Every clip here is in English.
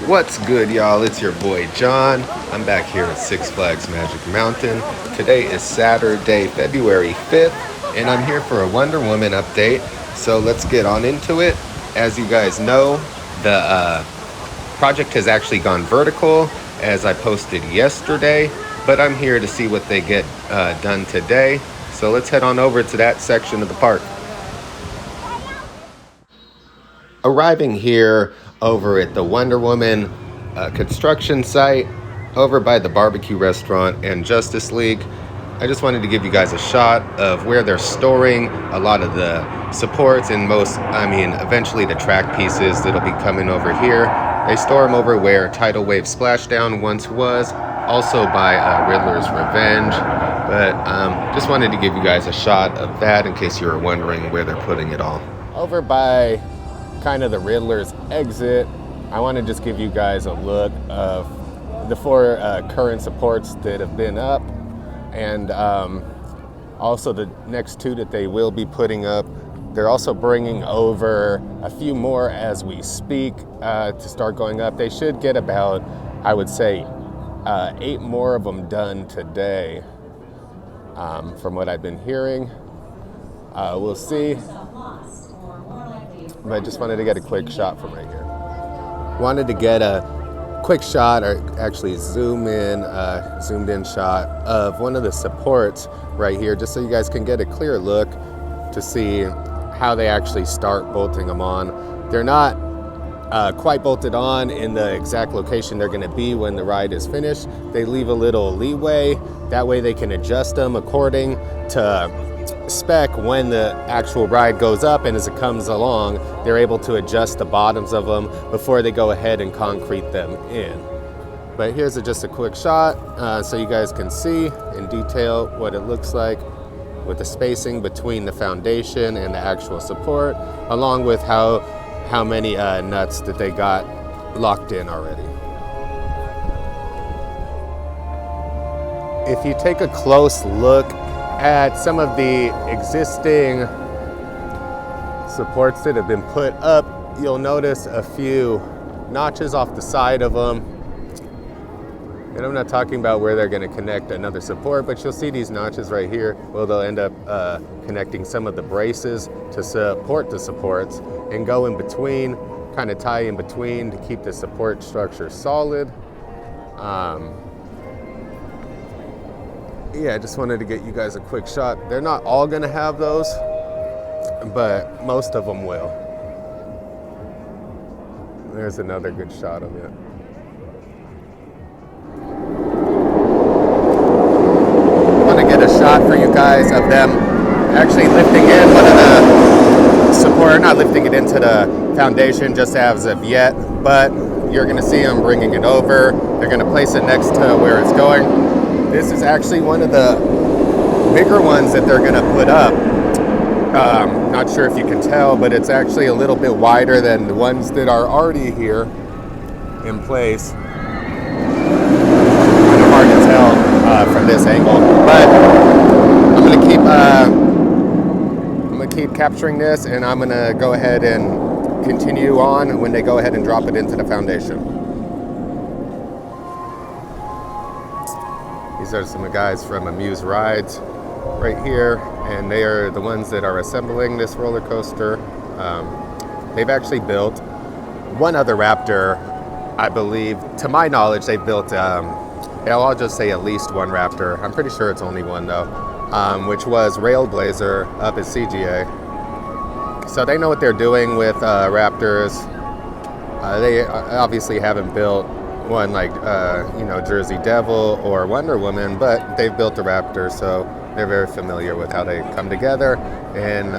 What's good, y'all? It's your boy John. I'm back here at Six Flags Magic Mountain. Today is Saturday, February 5th, and I'm here for a Wonder Woman update. So let's get on into it. As you guys know, the project has actually gone vertical, as I posted yesterday, but I'm here to see what they get done today. So let's head on over to that section of the park. Arriving here over at the Wonder Woman construction site over by the barbecue restaurant and Justice League, I just wanted to give you guys a shot of where they're storing a lot of the supports and eventually the track pieces that'll be coming over here. They store them over where Tidal Wave Splashdown once was, also by Riddler's Revenge. But just wanted to give you guys a shot of that in case you were wondering where they're putting it all. Over by kind of the Riddler's exit, I want to just give you guys a look of the four current supports that have been up, and also the next two that they will be putting up. They're also bringing over a few more as we speak to start going up. They should get about, I would say, 8 more of them done today, from what I've been hearing. We'll see. But I just wanted to get a quick shot from right here. Wanted to get a quick shot, or actually zoomed in shot of one of the supports right here, just so you guys can get a clear look to see how they actually start bolting them on. They're not quite bolted on in the exact location they're going to be when the ride is finished. They leave a little leeway. That way they can adjust them according to spec when the actual ride goes up, and as it comes along, they're able to adjust the bottoms of them before they go ahead and concrete them in. But here's just a quick shot so you guys can see in detail what it looks like with the spacing between the foundation and the actual support, along with how many nuts that they got locked in already. If you take a close look at some of the existing supports that have been put up, you'll notice a few notches off the side of them. And I'm not talking about where they're going to connect another support, but you'll see these notches right here where they'll end up connecting some of the braces to support the supports and go in between, kind of tie in between to keep the support structure solid. Yeah, I just wanted to get you guys a quick shot. They're not all gonna have those, but most of them will. There's another good shot of it. I want to get a shot for you guys of them actually lifting in one of the support, not lifting it into the foundation just as of yet, but you're gonna see them bringing it over. They're gonna place it next to where it's going. This is actually one of the bigger ones that they're gonna put up. Not sure if you can tell, but it's actually a little bit wider than the ones that are already here in place. Kind of hard to tell from this angle, but I'm gonna keep capturing this, and I'm gonna go ahead and continue on when they go ahead and drop it into the foundation. These are some guys from Amuse Rides right here, and they are the ones that are assembling this roller coaster. They've actually built one other Raptor, I believe. To my knowledge, they built, I'll just say at least one Raptor. I'm pretty sure it's only one though, which was Railblazer up at CGA. So they know what they're doing with Raptors. They obviously haven't built one like Jersey Devil or Wonder Woman, but they've built a Raptor, so they're very familiar with how they come together. And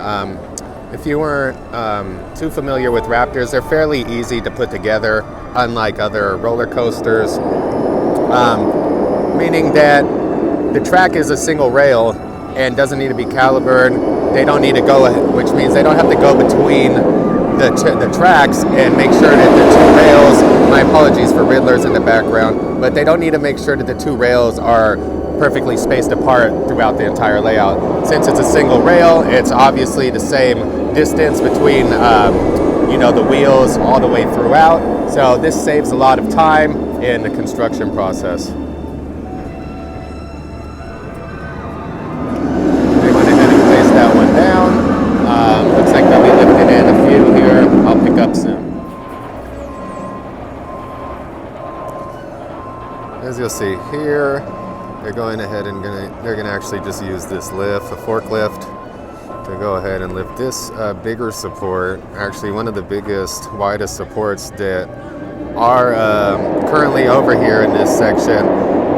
if you weren't too familiar with Raptors, they're fairly easy to put together, unlike other roller coasters, meaning that the track is a single rail and doesn't need to be calibered. They don't need to go, which means they don't have to go between the tracks and make sure that the two rails, my apologies for Riddlers in the background, but they don't need to make sure that the two rails are perfectly spaced apart throughout the entire layout. Since it's a single rail, it's obviously the same distance between the wheels all the way throughout. So this saves a lot of time in the construction process. They went ahead and placed that one down. Looks like they'll be lifting in a few here. I'll pick up soon. As you'll see here, they're going ahead and they're gonna actually just use this lift, a forklift, to go ahead and lift this bigger support. Actually, one of the biggest, widest supports that are currently over here in this section.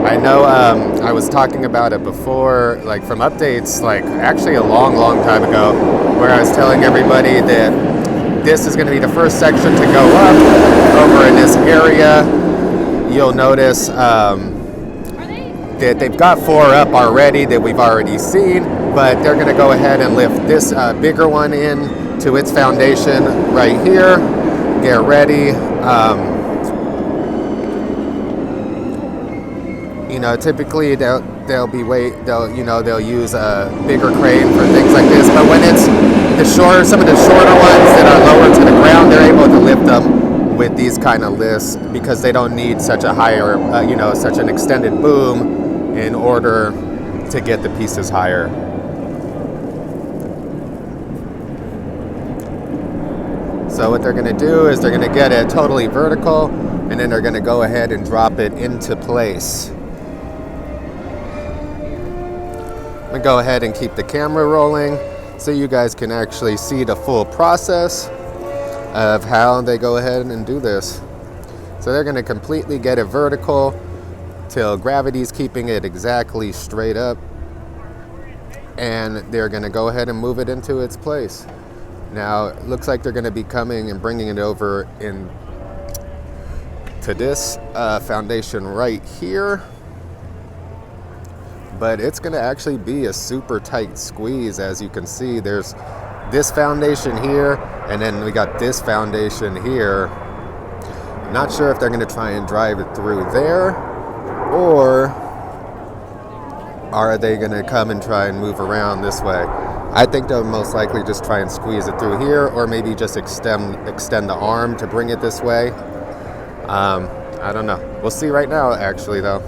I know I was talking about it before, like from updates, like actually a long time ago, where I was telling everybody that this is going to be the first section to go up over in this area. You'll notice that they've got 4 up already that we've already seen, but they're going to go ahead and lift this bigger one in to its foundation right here. Get ready. Typically they'll use a bigger crane for things like this, but when it's some of the shorter ones that are lower to the ground, they're able to lift them with these kind of lifts because they don't need such a higher, such an extended boom in order to get the pieces higher. So what they're going to do is they're going to get it totally vertical, and then they're going to go ahead and drop it into place. I'm going to go ahead and keep the camera rolling so you guys can actually see the full process of how they go ahead and do this. So they're going to completely get it vertical till gravity's keeping it exactly straight up, and they're going to go ahead and move it into its place. Now it looks like they're going to be coming and bringing it over in to this foundation right here, but it's going to actually be a super tight squeeze. As you can see, there's this foundation here, and then we got this foundation here. I'm not sure if they're going to try and drive it through there, or are they going to come and try and move around this way. I think they'll most likely just try and squeeze it through here, or maybe just extend the arm to bring it this way. I don't know. We'll see right now, actually, though.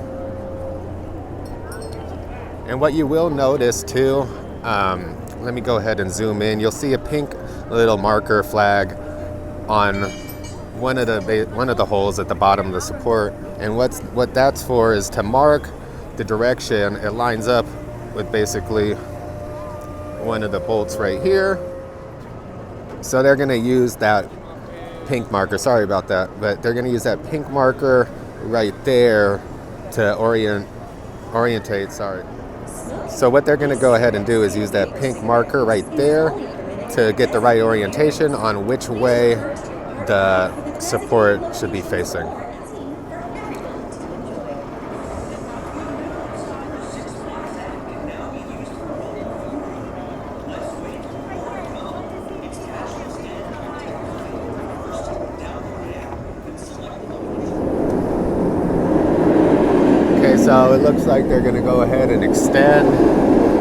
And what you will notice too, let me go ahead and zoom in. You'll see a pink little marker flag on one of the holes at the bottom of the support, and what that's for is to mark the direction. It lines up with basically one of the bolts right here. So they're going to use that pink marker. Sorry about that, but they're going to use that pink marker right there to orientate. Sorry. So what they're going to go ahead and do is use that pink marker right there to get the right orientation on which way the support should be facing. So it looks like they're going to go ahead and extend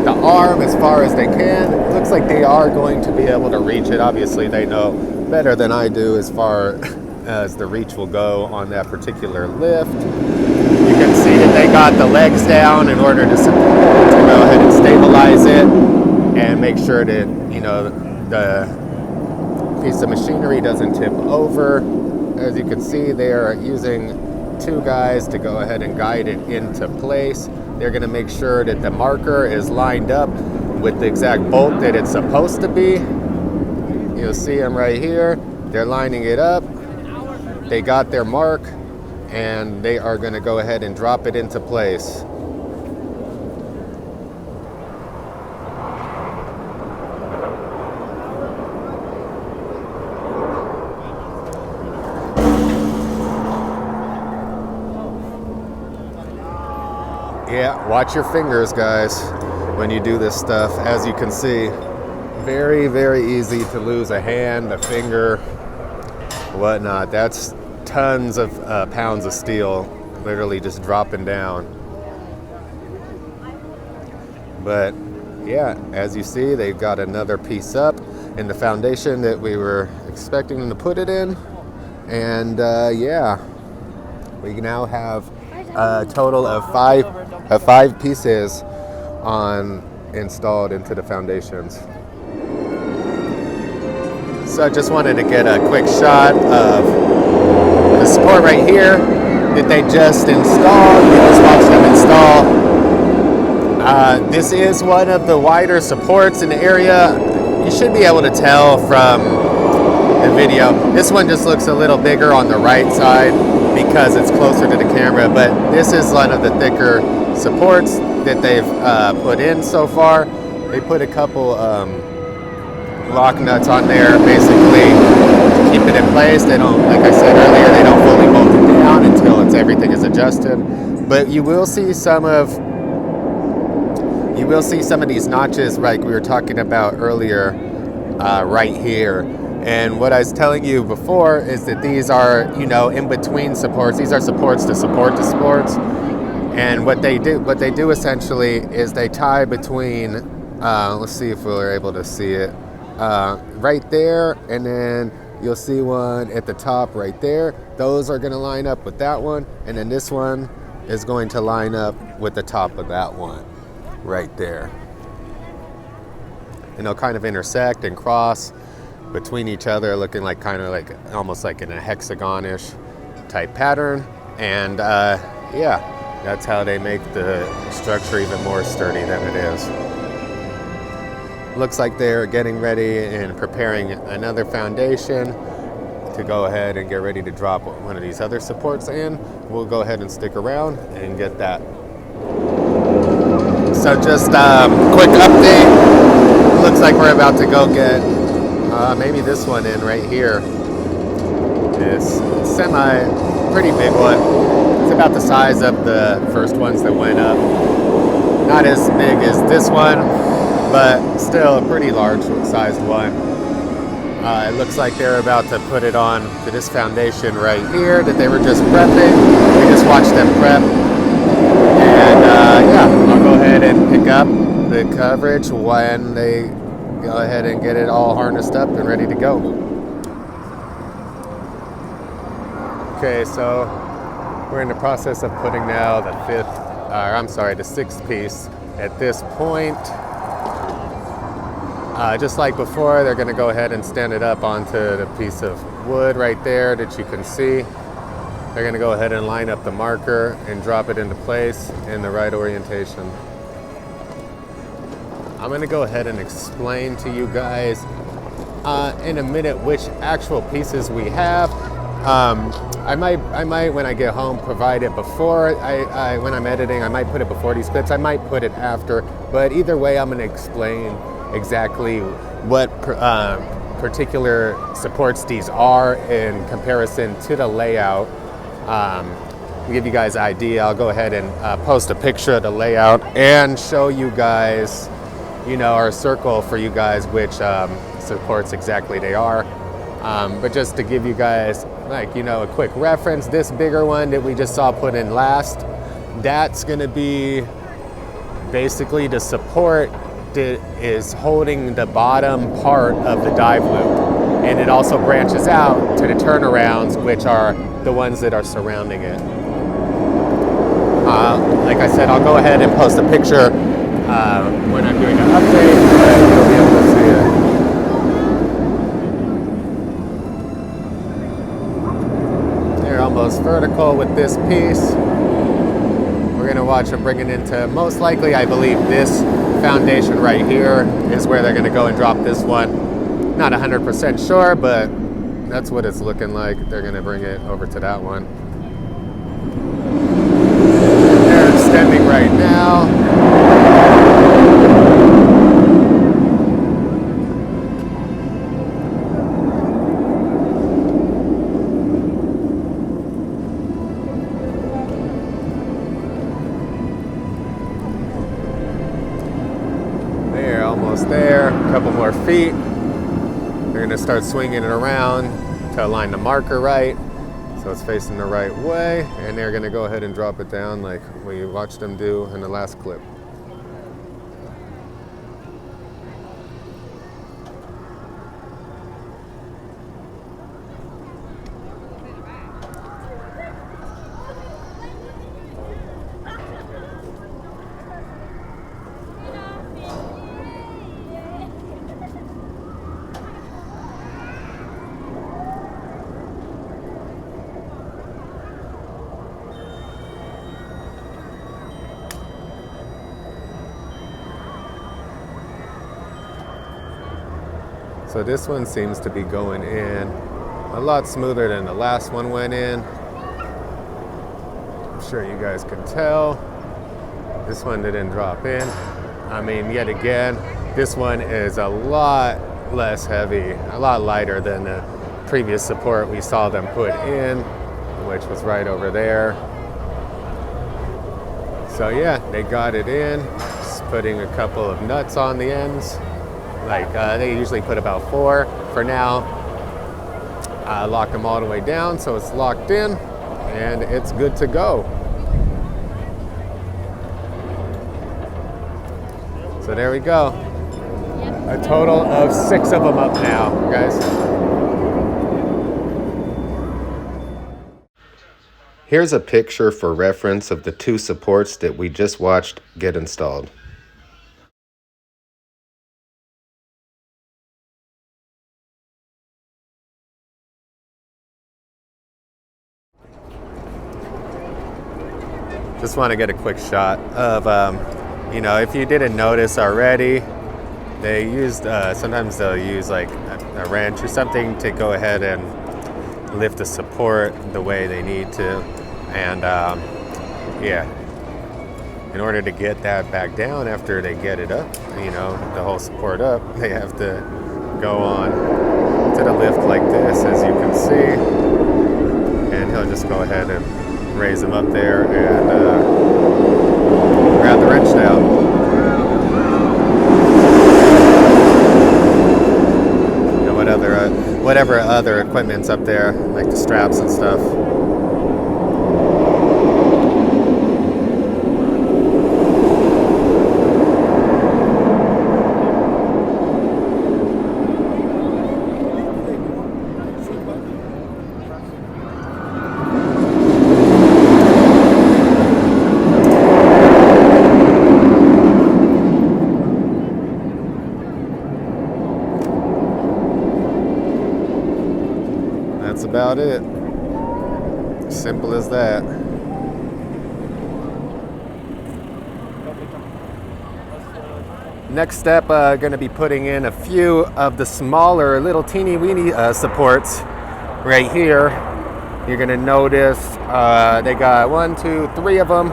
the arm as far as they can. It looks like they are going to be able to reach it. Obviously, they know better than I do as far as the reach will go on that particular lift. You can see that they got the legs down in order to go ahead and stabilize it and make sure that, the piece of machinery doesn't tip over. As you can see, they are using 2 guys to go ahead and guide it into place. They're going to make sure that the marker is lined up with the exact bolt that it's supposed to be. You'll see them right here. They're lining it up. They got their mark, and they are going to go ahead and drop it into place. Yeah, watch your fingers, guys, when you do this stuff. As you can see, very, very easy to lose a hand, a finger, whatnot. That's tons of pounds of steel literally just dropping down. But yeah, as you see, they've got another piece up in the foundation that we were expecting them to put it in. And yeah, we now have a total of five pieces installed into the foundations. So I just wanted to get a quick shot of the support right here that they just installed. We just watched them install. This is one of the wider supports in the area. You should be able to tell from the video. This one just looks a little bigger on the right side because it's closer to the camera, but this is one of the thicker supports that they've put in so far. They put a couple lock nuts on there basically to keep it in place. They don't, like I said earlier, they don't fully bolt it down until everything is adjusted. But you will see some of these notches like we were talking about earlier right here. And what I was telling you before is that these are, in between supports. These are supports to support the supports. And what they do essentially is they tie between, let's see if we're able to see it, right there, and then you'll see one at the top right there. Those are going to line up with that one, and then this one is going to line up with the top of that one right there. And they'll kind of intersect and cross between each other, looking like almost like in a hexagon-ish type pattern. And yeah, that's how they make the structure even more sturdy than it is. Looks like they're getting ready and preparing another foundation to go ahead and get ready to drop one of these other supports in. We'll go ahead and stick around and get that. So just quick update. Looks like we're about to go get maybe this one in right here. This pretty big one. It's about the size of the first ones that went up. Not as big as this one, but still a pretty large sized one. It looks like they're about to put it on to this foundation right here that they were just prepping. We just watched them prep. And yeah, I'll go ahead and pick up the coverage when they go ahead and get it all harnessed up and ready to go. Okay, so we're in the process of putting now the sixth piece at this point. Just like before, they're going to go ahead and stand it up onto the piece of wood right there that you can see. They're going to go ahead and line up the marker and drop it into place in the right orientation. I'm going to go ahead and explain to you guys in a minute which actual pieces we have. I might when I get home provide it before when I'm editing. I might put it before these clips. I might put it after. But either way, I'm going to explain exactly what particular supports these are in comparison to the layout. To give you guys an idea, I'll go ahead and post a picture of the layout and show you guys, our circle for you guys which supports exactly they are. But just to give you guys a quick reference, this bigger one that we just saw put in last, that's going to be basically the support that is holding the bottom part of the dive loop, and it also branches out to the turnarounds, which are the ones that are surrounding it. Like I said, I'll go ahead and post a picture when I'm doing an update, and you'll be able to see it. They're almost vertical with this piece. We're going to watch them bring it into, most likely, I believe this foundation right here is where they're going to go and drop this one. Not 100% sure, but that's what it's looking like. They're going to bring it over to that one. They're extending right now. There, a couple more feet. They're going to start swinging it around to align the marker right, so it's facing the right way, and they're going to go ahead and drop it down like we watched them do in the last clip. So this one seems to be going in a lot smoother than the last one went in. I'm sure you guys can tell. This one didn't drop in. I mean, yet again, this one is a lot less heavy, a lot lighter than the previous support we saw them put in, which was right over there. So yeah, they got it in, just putting a couple of nuts on the ends. Like they usually put about 4 for now. Lock them all the way down so it's locked in and it's good to go. So there we go. A total of 6 of them up now, guys. Here's a picture for reference of the 2 supports that we just watched get installed. Just want to get a quick shot of, you know, if you didn't notice already, they used, sometimes they'll use like a wrench or something to go ahead and lift the support the way they need to. And yeah, in order to get that back down after they get it up, you know, the whole support up, they have to go on to the lift like this, as you can see. And he'll just go ahead and raise them up there and grab the wrench down. You know, whatever other equipment's up there, like the straps and stuff. That's about it. Simple as that. Next step, going to be putting in a few of the smaller little teeny weeny supports right here. You're going to notice they got 1, 2, 3 of them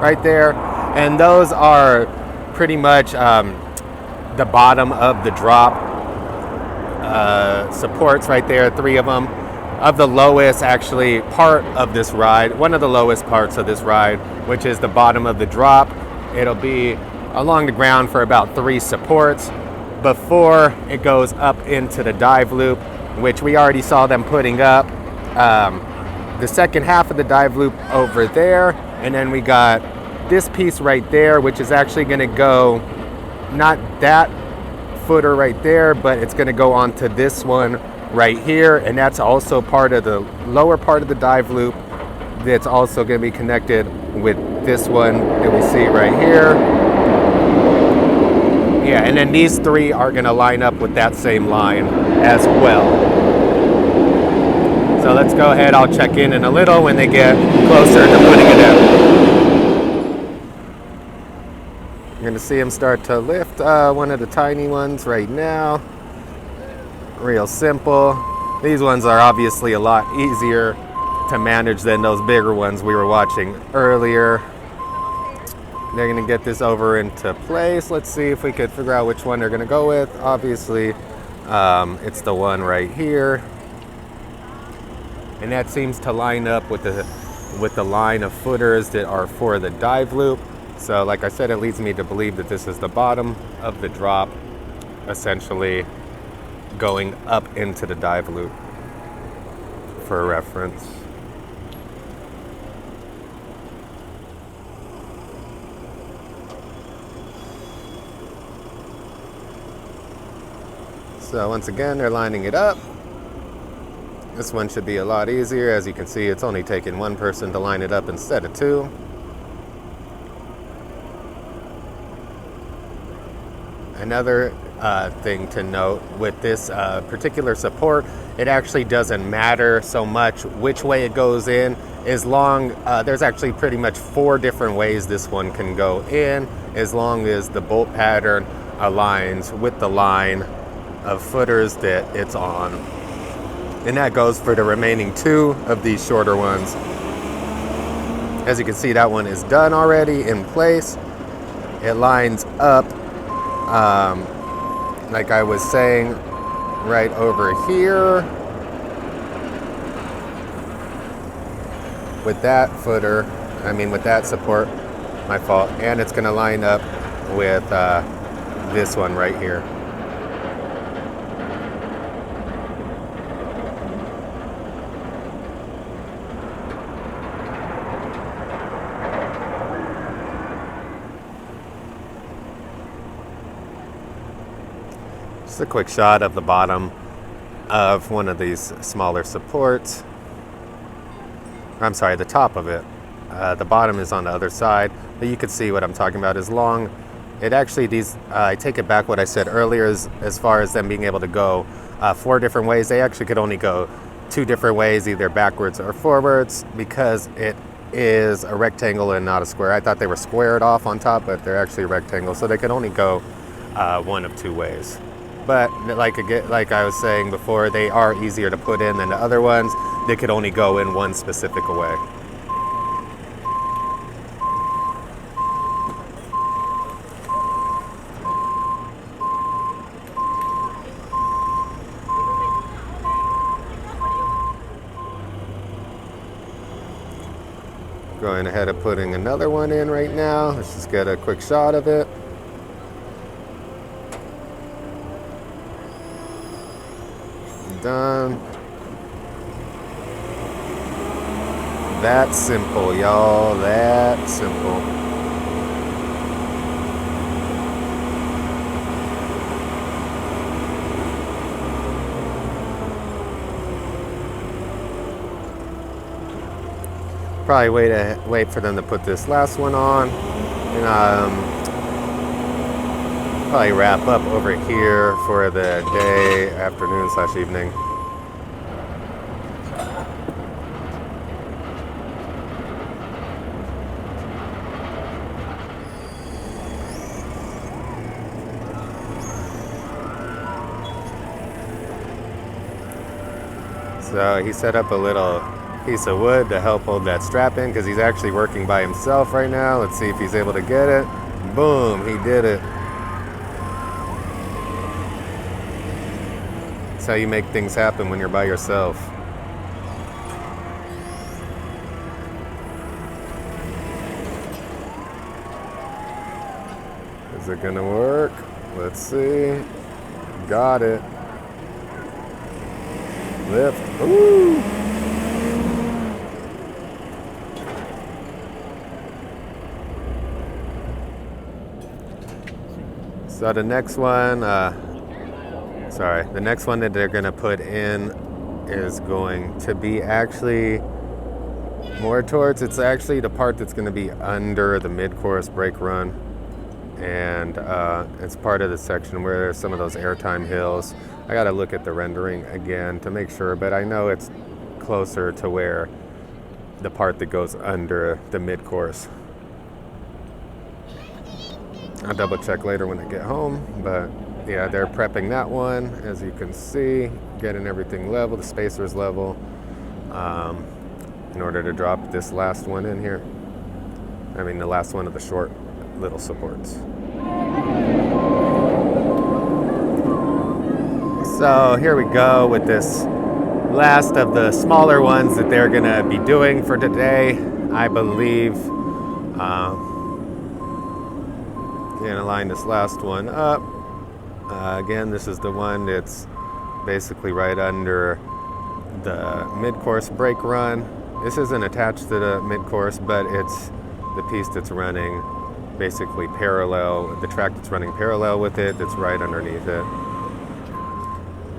right there, and those are pretty much the bottom of the drop supports right there, 3 of them. Of the lowest actually part of this ride, one of the lowest parts of this ride, which is the bottom of the drop. It'll be along the ground for about 3 supports before it goes up into the dive loop, which we already saw them putting up. The second half of the dive loop over there, and then we got this piece right there, which is actually going to go, not that footer right there, but it's going to go onto this one right here, and that's also part of the lower part of the dive loop that's also going to be connected with this one that we see right here. Yeah, and then these 3 are going to line up with that same line as well. So let's go ahead, I'll check in a little when they get closer to putting it in. You're going to see them start to lift one of the tiny ones right now. Real simple. These ones are obviously a lot easier to manage than those bigger ones we were watching earlier. They're going to get this over into place. Let's see if we could figure out which one they're going to go with. Obviously, it's the one right here. And that seems to line up with the line of footers that are for the dive loop. So like I said, it leads me to believe that this is the bottom of the drop, essentially going up into the dive loop for reference. So once again, they're lining it up. This one should be a lot easier. As you can see, it's only taken 1 person to line it up instead of 2. Another thing to note with this particular support, it actually doesn't matter so much which way it goes in, as long there's actually pretty much 4 different ways this one can go in, as long as the bolt pattern aligns with the line of footers that it's on. And that goes for the remaining 2 of these shorter ones. As you can see, that one is done already in place. It lines up, like I was saying, right over here with that footer, with that support, my fault. And it's gonna line up with this one right here. Just a quick shot of the bottom of one of these smaller supports. I'm sorry, the top of it. The bottom is on the other side, but you can see what I'm talking about is long. It actually, I take it back what I said earlier as far as them being able to go 4 different ways. They actually could only go 2 different ways, either backwards or forwards, because it is a rectangle and not a square. I thought they were squared off on top, but they're actually rectangles, so they can only go one of 2 ways. But like I was saying before, they are easier to put in than the other ones. They could only go in one specific way. Going ahead of putting another one in right now. Let's just get a quick shot of it. Done. That simple, y'all. That simple. Probably wait for them to put this last one on, and probably wrap up over here for the day, afternoon/evening. So he set up a little piece of wood to help hold that strap in, because he's actually working by himself right now. Let's see if he's able to get it. Boom, he did it. That's how you make things happen when you're by yourself. Is it gonna work? Let's see. Got it. Lift. Ooh! So the next one, the next one that they're gonna put in is going to be actually more towards, it's actually the part that's gonna be under the mid-course brake run. And it's part of the section where there's some of those airtime hills. I gotta look at the rendering again to make sure, but I know it's closer to where the part that goes under the mid-course. I'll double check later when I get home, but yeah, they're prepping that one, as you can see, getting everything level, the spacers level, in order to drop this last one in here. The last one of the short little supports. So here we go with this last of the smaller ones that they're gonna be doing for today, I believe. Gonna line this last one up. Again, this is the one that's basically right under the mid-course brake run. This isn't attached to the mid-course, but it's the piece that's running basically parallel, the track that's running parallel with it, that's right underneath it.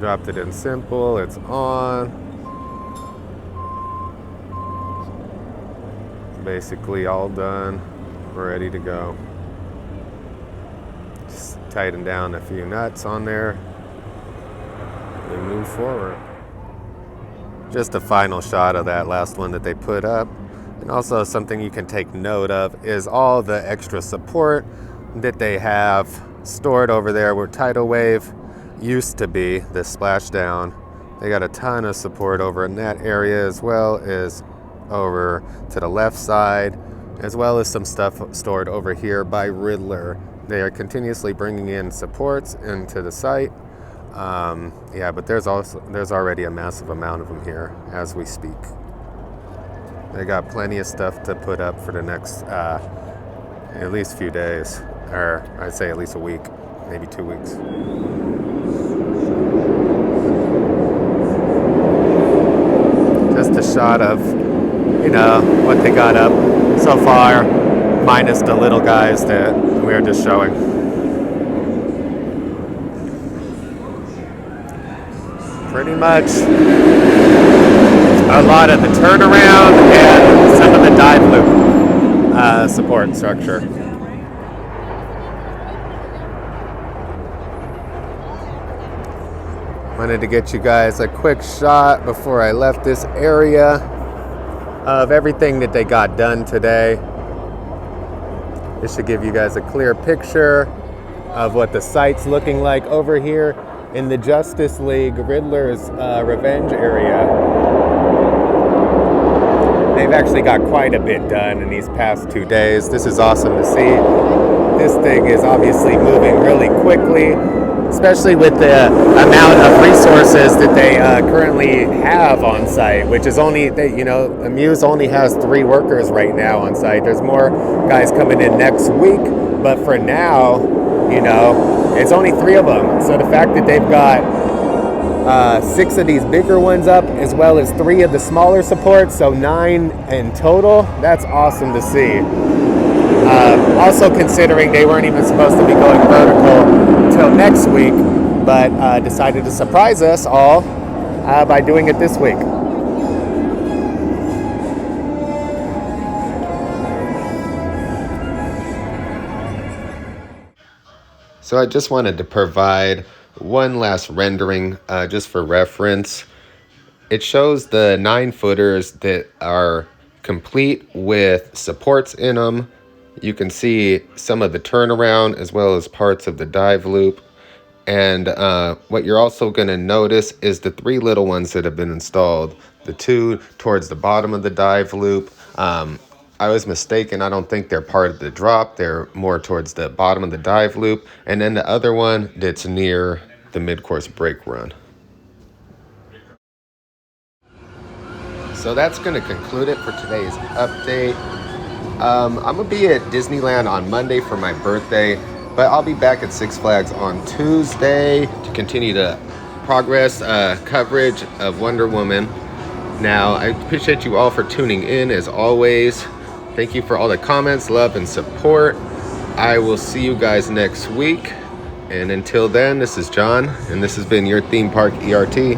Dropped it in simple, it's on. Basically all done, we're ready to go. Just tighten down a few nuts on there and move forward. Just a final shot of that last one that they put up. And also something you can take note of is all the extra support that they have stored over there with tidal wave. used to be, the splashdown. They got a ton of support over in that area, as well as over to the left side, as well as some stuff stored over here by Riddler. They are continuously bringing in supports into the site. Yeah, but there's already a massive amount of them here as we speak. They got plenty of stuff to put up for the next at least few days, or I'd say at least a week, maybe 2 weeks. Just a shot of, what they got up so far, minus the little guys that we are just showing. Pretty much a lot of the turnaround and some of the dive loop support structure. Wanted to get you guys a quick shot before I left this area of everything that they got done today. This should give you guys a clear picture of what the site's looking like over here in the Justice League Riddler's Revenge area. They've actually got quite a bit done in these past 2 days. This is awesome to see. This thing is obviously moving really quickly, especially with the amount of resources that they currently have on site, which is only, Amuse only has 3 workers right now on site. There's more guys coming in next week, but for now, it's only 3 of them. So the fact that they've got 6 of these bigger ones up, as well as 3 of the smaller supports, so 9 in total, that's awesome to see. Also considering they weren't even supposed to be going vertical till next week, but decided to surprise us all by doing it this week. So I just wanted to provide one last rendering just for reference. It shows the 9-footers that are complete with supports in them. You can see some of the turnaround as well as parts of the dive loop. And what you're also going to notice is the 3 little ones that have been installed. The 2 towards the bottom of the dive loop. I was mistaken. I don't think they're part of the drop. They're more towards the bottom of the dive loop. And then the other one that's near the mid-course brake run. So that's going to conclude it for today's update. I'm going to be at Disneyland on Monday for my birthday, but I'll be back at Six Flags on Tuesday to continue the progress coverage of Wonder Woman. Now, I appreciate you all for tuning in as always. Thank you for all the comments, love, and support. I will see you guys next week. And until then, this is John, and this has been your Theme Park ERT.